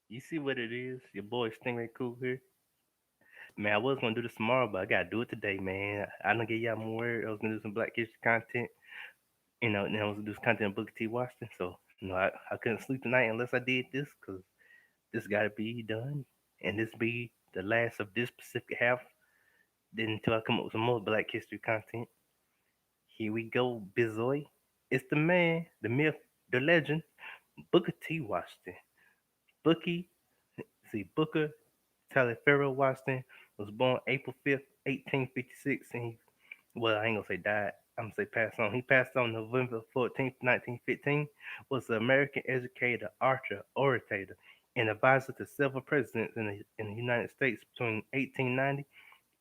You see what it is? Your boy Stingray Cool here. Man, I was gonna do this tomorrow, but I gotta do it today, man. I don't get y'all more word. I was gonna do some Black History content, and I was gonna do some content on Booker T. Washington. So, I couldn't sleep tonight unless I did this, cause this gotta be done, and this be the last of this specific half. Then until I come up with some more Black History content. Here we go, Bizoy. It's the man, the myth, the legend, Booker T. Washington. Bookie, Booker Taliaferro Washington was born April 5th, 1856, and well, I ain't gonna say died. I'm gonna say passed on. He passed on November 14th, 1915. Was an American educator, archer, orator, and advisor to several presidents in the United States between 1890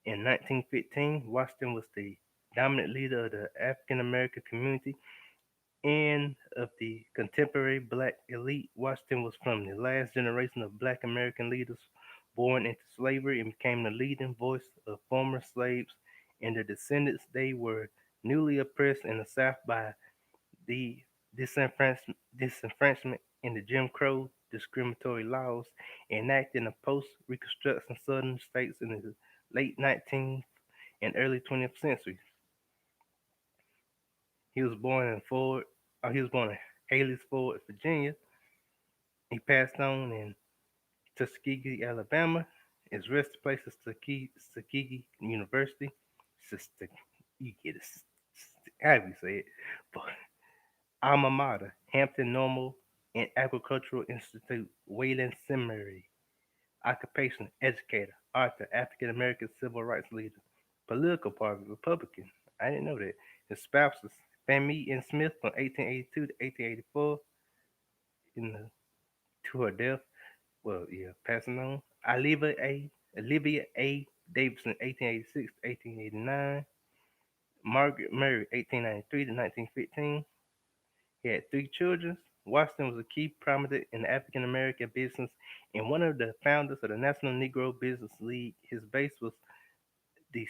and 1915. Washington was the dominant leader of the African American community and of the contemporary black elite. Washington was from the last generation of black American leaders born into slavery and became the leading voice of former slaves and their descendants. They were newly oppressed in the South by the disenfranchisement and the Jim Crow discriminatory laws enacted in the post-Reconstruction Southern states in the late 19th and early 20th centuries. He was born in Ford. He was born in Haley's Ford, Virginia. He passed on in Tuskegee, Alabama. His resting place is Tuskegee University. Sister, you get it. How do you say it? But alma mater, Hampton Normal and Agricultural Institute, Wayland Seminary. Occupation, educator, author, African American civil rights leader. Political party, Republican. I didn't know that. His spouses, Fanny and Smith from 1882 to 1884, in the, to her death. Well, yeah, passing on. Olivia A. Davidson, 1886 to 1889. Margaret Murray, 1893 to 1915. He had three children. Washington was a key prominent in the African American business and one of the founders of the National Negro Business League. His base was the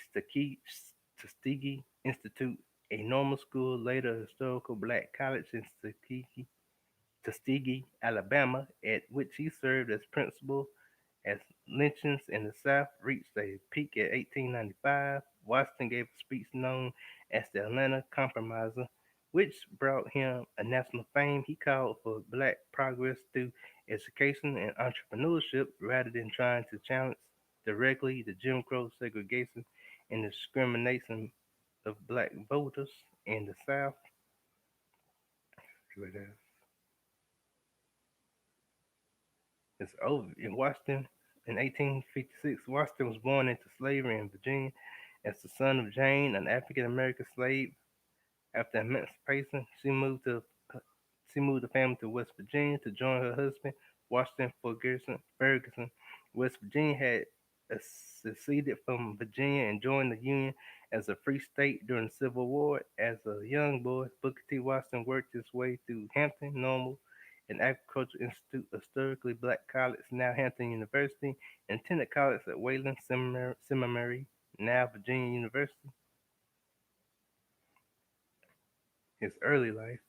Tuskegee Institute, a normal school, later a historical black college in Tuskegee, Alabama, at which he served as principal. As lynchings in the South reached a peak in 1895, Washington gave a speech known as the Atlanta Compromiser, which brought him a national fame. He called for black progress through education and entrepreneurship rather than trying to challenge directly the Jim Crow segregation and discrimination of black voters in the South. It's over. In Washington, in 1856, Washington was born into slavery in Virginia as the son of Jane, an African American slave. After emancipation, she moved the family to West Virginia to join her husband, Washington Ferguson. West Virginia had seceded from Virginia and joined the Union as a free state during the Civil War. As a young boy, Booker T. Washington worked his way through Hampton Normal, an agricultural institute, a historically black college, now Hampton University, and attended college at Wayland Seminary, now Virginia University. His early life.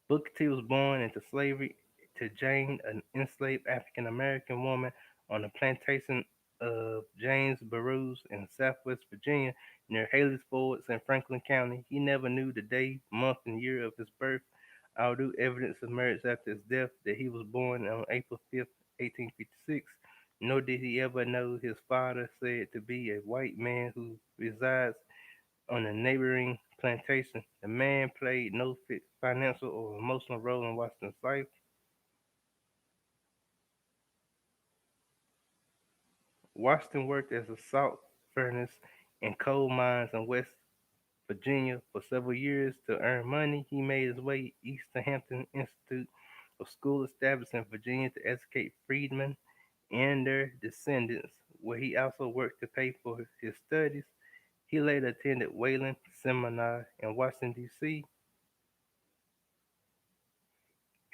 Booker T was born into slavery to Jane, an enslaved African American woman on the plantation of James Burroughs in southwest Virginia near Haley's Fords in Franklin County. He never knew the day, month, and year of his birth, although evidence emerged after his death that he was born on April 5th, 1856. Nor did he ever know his father, said to be a white man who resides on a neighboring plantation. The man played no financial or emotional role in Washington's life. Washington worked as a salt furnace and coal mines in West Virginia for several years to earn money. He made his way east to Hampton Institute, a school established in Virginia to educate freedmen and their descendants, where he also worked to pay for his studies. He later attended Wayland Seminar in Washington, D.C.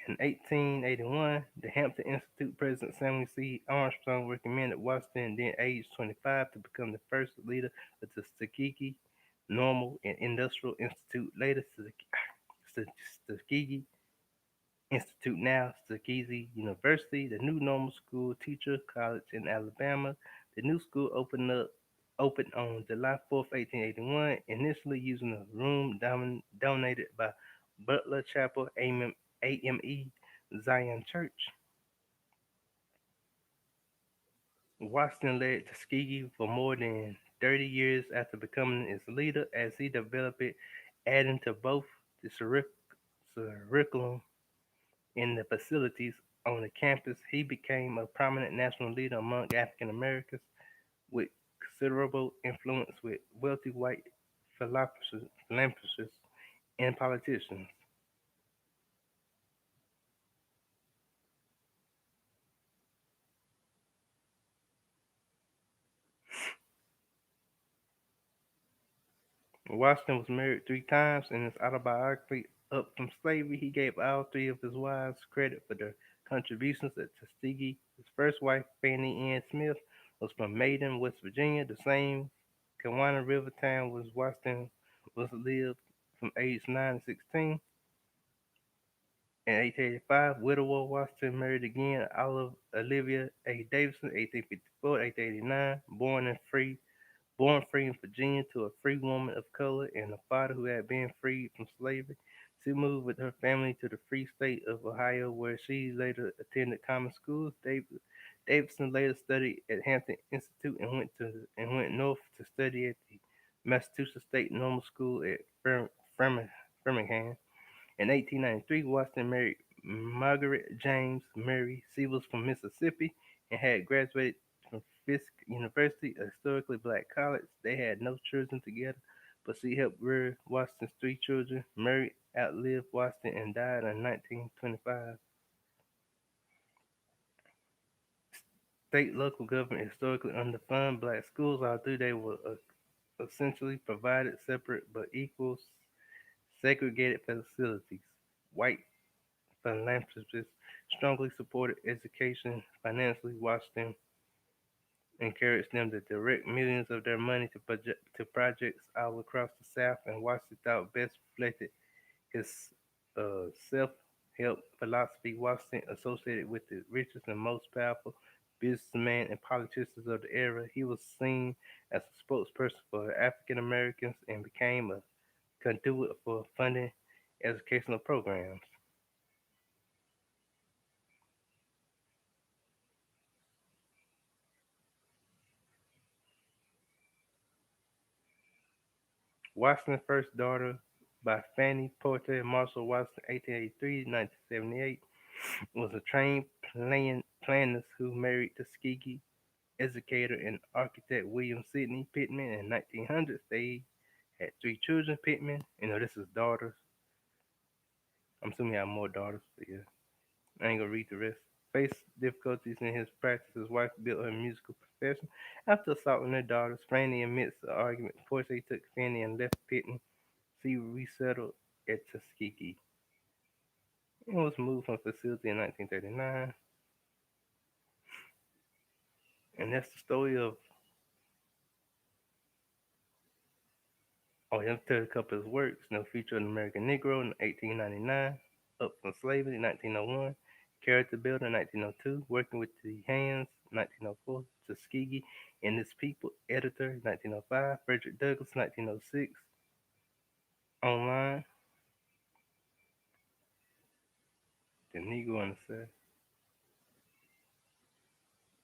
In 1881, the Hampton Institute president Samuel C. Armstrong recommended Washington, then aged 25, to become the first leader of the Tuskegee Normal and Industrial Institute, later Tuskegee Institute now, Tuskegee University, the new normal school teacher college in Alabama. The new school opened on July 4th, 1881, initially using a room donated by Butler Chapel AME Zion Church. Washington led Tuskegee for more than 30 years after becoming its leader as he developed it, adding to both the curriculum and the facilities on the campus. He became a prominent national leader among African Americans with considerable influence with wealthy white philanthropists and politicians. Washington was married 3 times. In his autobiography, Up from Slavery, he gave all three of his wives credit for their contributions at Tuskegee. His first wife, Fannie Ann Smith, was from Maiden, West Virginia, the same Kawana River town where Washington was lived from age 9 to 16. In 1885, widower Washington married again Olive Olivia A. Davidson, 1854 to 1889, born free in Virginia to a free woman of color and a father who had been freed from slavery. She moved with her family to the free state of Ohio, where she later attended common schools. Davidson later studied at Hampton Institute and went north to study at the Massachusetts State Normal School at Framingham. In 1893, Washington married Margaret James Murray. She was from Mississippi and had graduated from Fisk University, a historically black college. They had no children together, but she helped rear Washington's 3 children. Murray outlived Washington and died in 1925. State local government historically underfunded black schools, although they were essentially provided separate but equal segregated facilities. White philanthropists strongly supported education financially. Washington encouraged them to direct millions of their money to projects all across the South, and Washington thought best reflected his self-help philosophy. Washington, associated with the richest and most powerful businessmen and politicians of the era, he was seen as a spokesperson for African Americans and became a conduit for funding educational programs. Washington's first daughter by Fanny Porter Marshall Washington, 1883 to 1978, was a trained planner who married Tuskegee educator and architect William Sidney Pittman in 1900. They had 3 children. Pittman, this is daughters. I'm assuming he had more daughters, but yeah, I ain't gonna read the rest. Faced difficulties in his practice, his wife built her musical profession. After assaulting her daughters, Fanny admits the argument. Porter took Fanny and left Pittman. She resettled at Tuskegee and was moved from facility in 1939. And that's the story of, oh, let's tell a couple of his works. No Future of the American Negro in 1899, Up from Slavery in 1901, Character Builder 1902, Working with the Hands 1904, Tuskegee and Its People, Editor 1905, Frederick Douglass 1906, online, The Negro in the South.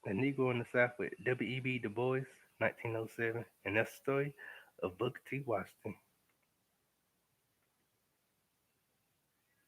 The Negro in the South with W.E.B. Du Bois, 1907, and that's the story of Booker T. Washington.